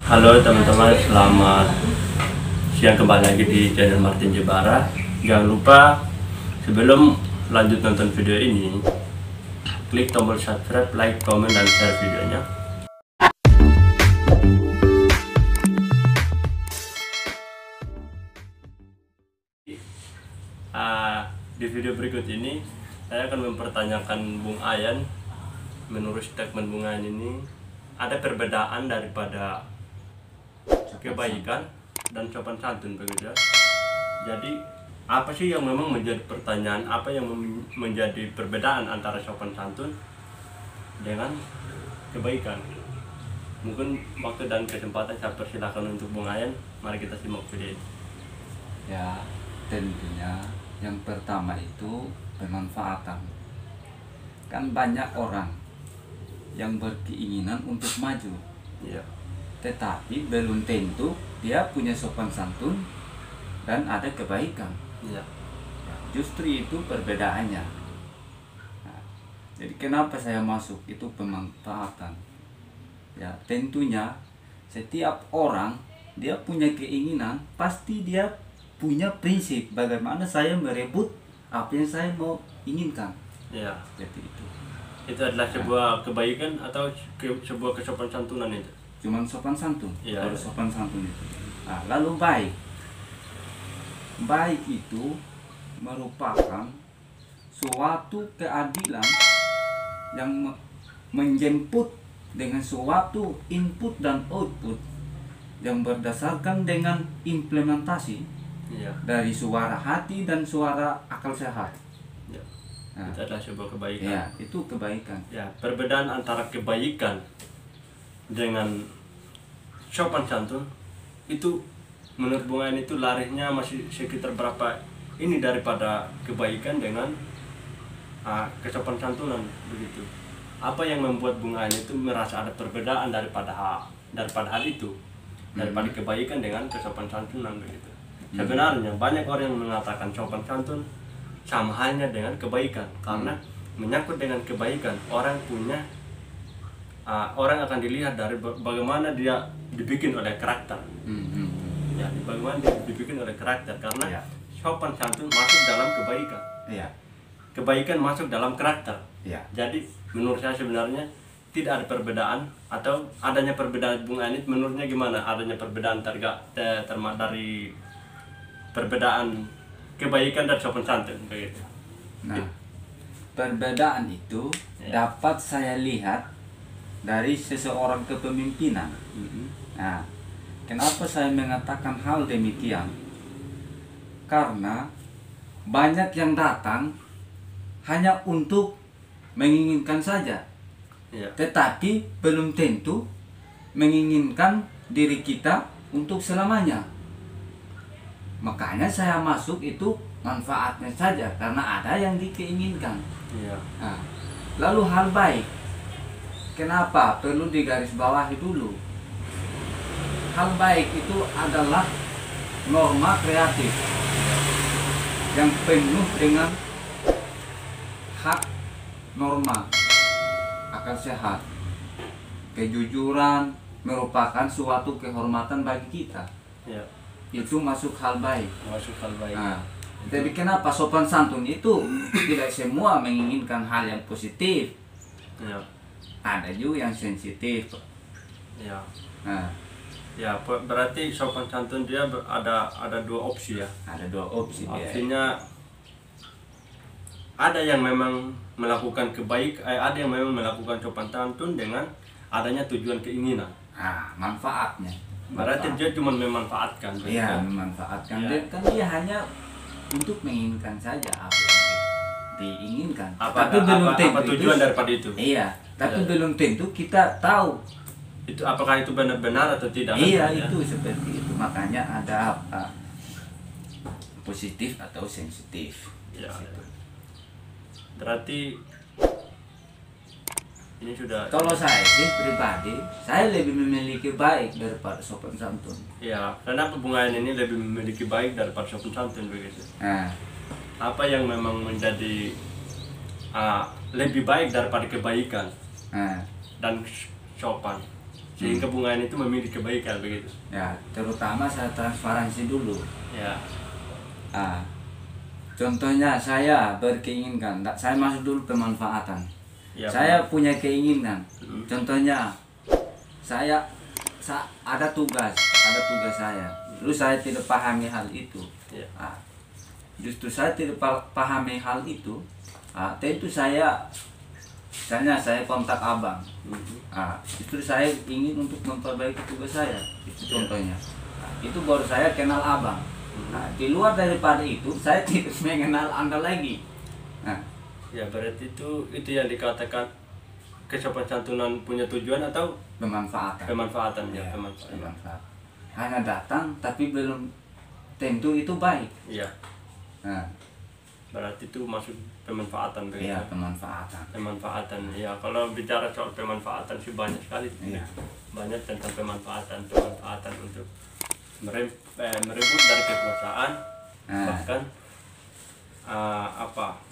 Halo teman-teman, selamat siang kembali lagi di channel Martin Jebara. Jangan lupa sebelum lanjut nonton video ini, klik tombol subscribe, like, komen, dan share videonya. Di video berikut ini saya akan mempertanyakan Bung Ayan. Menurut statement Bung Ayan ini, ada perbedaan daripada kebaikan dan sopan santun begitu ya. Jadi apa sih yang memang menjadi pertanyaan, apa yang menjadi perbedaan antara sopan santun dengan kebaikan? Mungkin waktu dan kesempatan saya persilakan untuk Bung Ayan. Mari kita simak video ini. Ya, tentunya yang pertama itu pemanfaatan. Kan banyak orang yang berkeinginan untuk maju, Ya. tetapi belum tentu dia punya sopan santun dan ada kebaikan. Ya. Justru itu perbedaannya. Nah, jadi kenapa saya masuk itu pemanfaatan? Ya, tentunya setiap orang dia punya keinginan, pasti dia punya prinsip bagaimana saya merebut apa yang saya mau inginkan. Ya. Seperti itu. Itu adalah sebuah kebaikan atau sebuah kesopan santunan itu? Cuman sopan santun. Iya, Kalau iya. sopan santun itu. Nah, lalu baik. Baik itu merupakan suatu keadilan yang menjemput dengan suatu input dan output yang berdasarkan dengan implementasi Ya. dari suara hati dan suara akal sehat. Ya. Nah, Itu adalah sebuah kebaikan. ya, itu kebaikan. Ya, perbedaan antara kebaikan dengan sopan santun itu menurut Bung Ayan itu larinya masih sekitar berapa ini daripada kebaikan dengan kesopan santunan begitu. Apa yang membuat Bung Ayan itu merasa ada perbedaan daripada hal itu, daripada kebaikan dengan kesopan santunan begitu. Sebenarnya banyak orang yang mengatakan sopan santun sama halnya dengan kebaikan, karena menyangkut dengan kebaikan orang punya orang akan dilihat dari bagaimana dia dibikin oleh karakter. Ya, bagaimana dia dibikin oleh karakter, karena Ya. sopan santun masuk dalam kebaikan. Iya. Kebaikan masuk dalam karakter. Iya. Jadi menurut saya sebenarnya tidak ada perbedaan, atau adanya perbedaan Bung Ayan menurutnya gimana? Adanya perbedaan dari perbedaan kebaikan dan sopan santun begitu. Nah, perbedaan itu Ya. dapat saya lihat dari seseorang kepemimpinan. Nah, kenapa saya mengatakan hal demikian? Karena banyak yang datang hanya untuk menginginkan saja, Ya. tetapi belum tentu menginginkan diri kita untuk selamanya. Makanya saya masuk itu manfaatnya saja, karena ada yang dikeinginkan. Ya. Nah, lalu hal baik, kenapa perlu digarisbawahi dulu? Hal baik itu adalah norma kreatif yang penuh dengan hak norma, akal sehat, kejujuran merupakan suatu kehormatan bagi kita. Ya. Itu masuk hal baik. Masuk hal baik. Nah, jadi kenapa sopan santun itu tidak semua menginginkan hal yang positif, Ya. ada juga yang sensitif. Ya. Nah, Ya, berarti sopan santun dia ada dua opsi ya. ada dua opsi dia. Opsinya ada yang memang melakukan ada yang memang melakukan sopan santun dengan adanya tujuan keinginan. Nah, manfaatnya. Berarti dia cuma memanfaatkan. Iya, memanfaatkan. Ya. Dia kan dia hanya untuk menginginkan saja apa yang diinginkan. Apa tentu tujuan itu, daripada itu? Iya, tapi Ya. belum tentu kita tahu. Itu apakah itu benar-benar atau tidak? Iya, kan, ya? itu seperti itu. Makanya ada apa? Positif atau sensitif. Ya. Gitu. Berarti ini sudah. Kalau saya sih pribadi, saya lebih memiliki baik daripada sopan santun. Ya, karena Bung Ayan ini lebih memiliki baik daripada sopan santun begitu. Nah, Apa yang memang menjadi lebih baik daripada kebaikan nah, dan sopan sehingga Bung Ain itu memilih kebaikan begitu. Ya, terutama saya transparansi dulu. Ya, Ah, contohnya saya berkeinginan, saya masuk dulu pemanfaatan. ya, Saya punya keinginan. Hmm. Contohnya, saya ada tugas saya. Lalu saya tidak pahami hal itu. ya, Ah, justru saya tidak pahami hal itu. Tentu misalnya saya kontak abang. Justru saya ingin untuk memperbaiki tugas saya. Itu contohnya. Itu baru saya kenal abang. Di luar daripada itu, saya tidak mengenal Anda lagi. ya, berarti itu yang dikatakan kesopan santunan punya tujuan atau pemanfaatan ya, Pemanfaat. Hanya datang tapi belum tentu itu baik. Ya, berarti itu masuk pemanfaatan begitu. Iya, pemanfaatan. Ya, kalau bicara soal pemanfaatan sih banyak sekali. Iya. Banyak tentang pemanfaatan untuk merebut dari kekuasaan, bahkan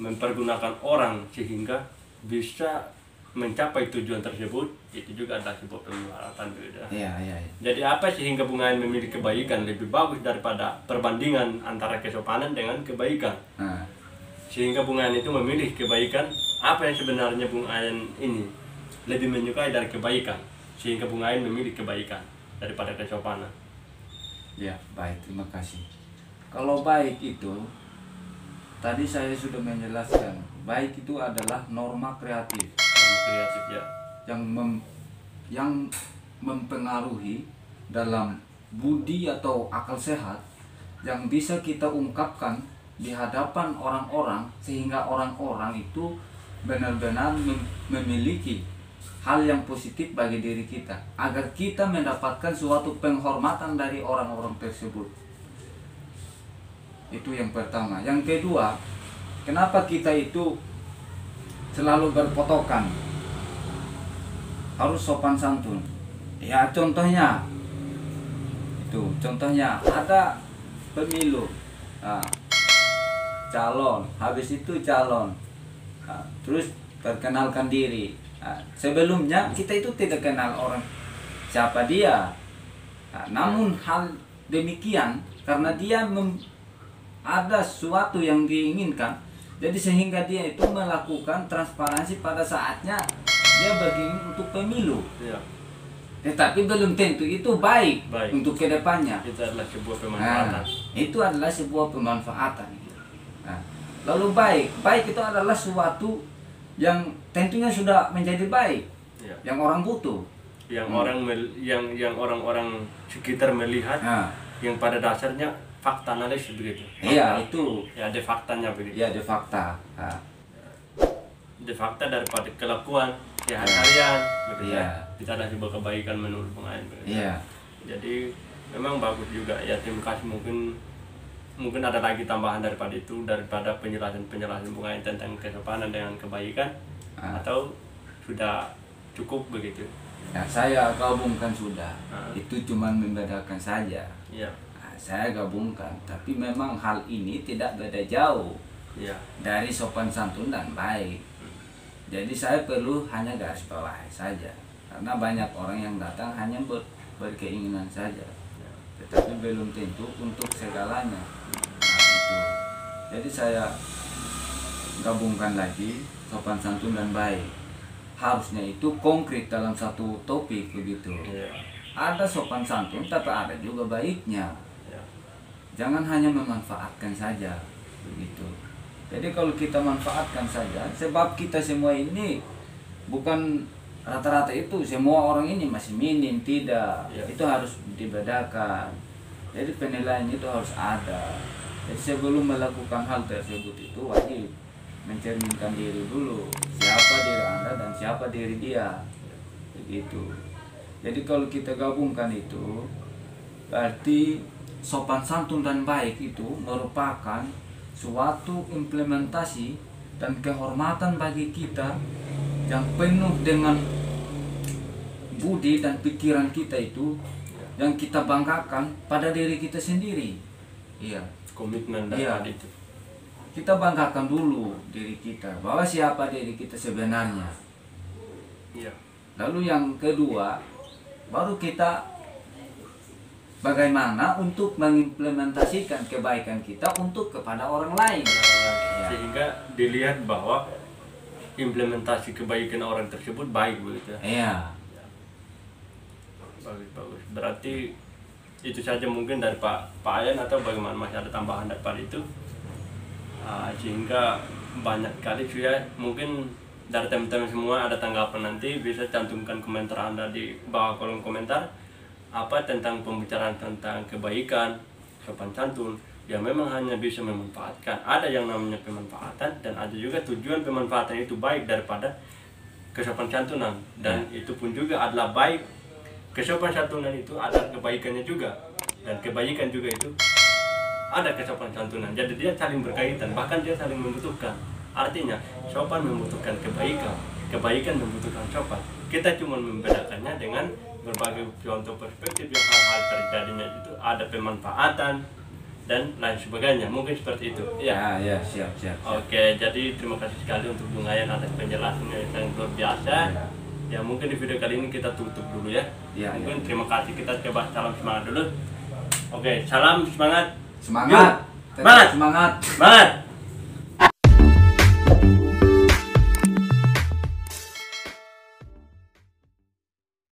mempergunakan orang sehingga bisa mencapai tujuan tersebut. Itu juga adalah sebuah pemanfaatan begitu. Iya. Jadi apa sehingga Bung Ain memilih kebaikan lebih bagus daripada perbandingan antara kesopanan dengan kebaikan. Sehingga Bung Ain itu memilih kebaikan. Apa yang sebenarnya Bung Ain ini lebih menyukai dari kebaikan, sehingga Bung Ain memilih kebaikan daripada kesopanan. Ya, baik, terima kasih. Kalau baik itu, tadi saya sudah menjelaskan, baik itu adalah norma kreatif Ya. yang mempengaruhi dalam budi atau akal sehat yang bisa kita ungkapkan di hadapan orang-orang sehingga orang-orang itu benar-benar memiliki hal yang positif bagi diri kita agar kita mendapatkan suatu penghormatan dari orang-orang tersebut. Itu yang pertama. Yang kedua, kenapa kita itu selalu berpotokan harus sopan santun? Ya, contohnya ada pemilu, calon, habis itu calon, terus perkenalkan diri. Sebelumnya kita itu tidak kenal orang siapa dia. Namun hal demikian karena dia ada sesuatu yang diinginkan, jadi sehingga dia itu melakukan transparansi pada saatnya dia berkeinginan untuk pemilu. Ya. Tetapi belum tentu itu baik. Untuk kedepannya. Itu adalah sebuah pemanfaatan. Itu adalah sebuah pemanfaatan. Lalu baik itu adalah suatu yang tentunya sudah menjadi baik, yang orang butuh, yang orang-orang sekitar melihat, yang pada dasarnya fakta analisis begitu. Iya, itu. Ya, ada faktanya begitu. Iya, ada fakta. Ada fakta daripada kelakuan sehari-harian begitu. Iya. Kita ada sebuah kebaikan menurut Bung Ain begitu. Iya. Jadi memang bagus juga ya. Terima kasih. Mungkin ada lagi tambahan daripada itu, daripada penjelasan Bung Ain tentang kesopanan dengan kebaikan, atau sudah cukup begitu? Ya, saya gabungkan sudah. Itu cuma membedakan saja. Ya. Saya gabungkan, tapi memang hal ini tidak beda jauh dari sopan santun dan baik. Jadi saya perlu hanya garis bawahi saja, karena banyak orang yang datang hanya berkeinginan saja, tetapi belum tentu untuk segalanya. Itu. Jadi saya gabungkan lagi sopan santun dan baik. Harusnya itu konkret dalam satu topik begitu. Ada sopan santun, tapi ada juga baiknya. Jangan hanya memanfaatkan saja begitu. Jadi kalau kita manfaatkan saja, sebab kita semua ini bukan rata-rata itu semua orang ini masih minim, tidak. Itu harus dibedakan. Jadi penilaian itu harus ada. Jadi sebelum melakukan hal tersebut itu wajib mencerminkan diri dulu, siapa diri Anda dan siapa diri dia, begitu. Jadi kalau kita gabungkan itu, berarti sopan santun dan baik itu merupakan suatu implementasi dan kehormatan bagi kita yang penuh dengan budi dan pikiran kita itu, yang kita banggakan pada diri kita sendiri. Iya. Komitmen dari itu. Kita banggakan dulu diri kita, bahwa siapa diri kita sebenarnya. Iya. Lalu yang kedua, baru kita bagaimana untuk mengimplementasikan kebaikan kita untuk kepada orang lain. Ya. Sehingga dilihat bahwa implementasi kebaikan orang tersebut baik begitu. Iya. Bagus. Berarti itu saja mungkin dari Pak Ayan, atau bagaimana, masih ada tambahan daripada itu? Sehingga banyak kali ya, mungkin dari teman-teman semua ada tanggapan, nanti bisa cantumkan komentar Anda di bawah kolom komentar apa tentang pembicaraan tentang kebaikan, sopan santun yang memang hanya bisa memanfaatkan. Ada yang namanya pemanfaatan, dan ada juga tujuan pemanfaatan itu baik daripada kesopan santunan, dan itu pun juga adalah baik. Kesopan santunan itu ada kebaikannya juga, dan kebaikan juga itu ada kesopan santunan. Jadi dia saling berkaitan, bahkan dia saling membutuhkan. Artinya sopan membutuhkan kebaikan, kebaikan membutuhkan sopan. Kita cuma membedakannya dengan berbagai contoh perspektif yang hal-hal terjadinya itu ada pemanfaatan dan lain sebagainya. Mungkin seperti itu. Ya, siap. Oke, jadi terima kasih sekali untuk Bung Ayan atas penjelasannya yang luar biasa. Ya, mungkin di video kali ini kita tutup dulu ya. Mungkin terima kasih, kita coba salam semangat dulu. Oke, salam semangat. Semangat. Semangat. Semangat. Semangat.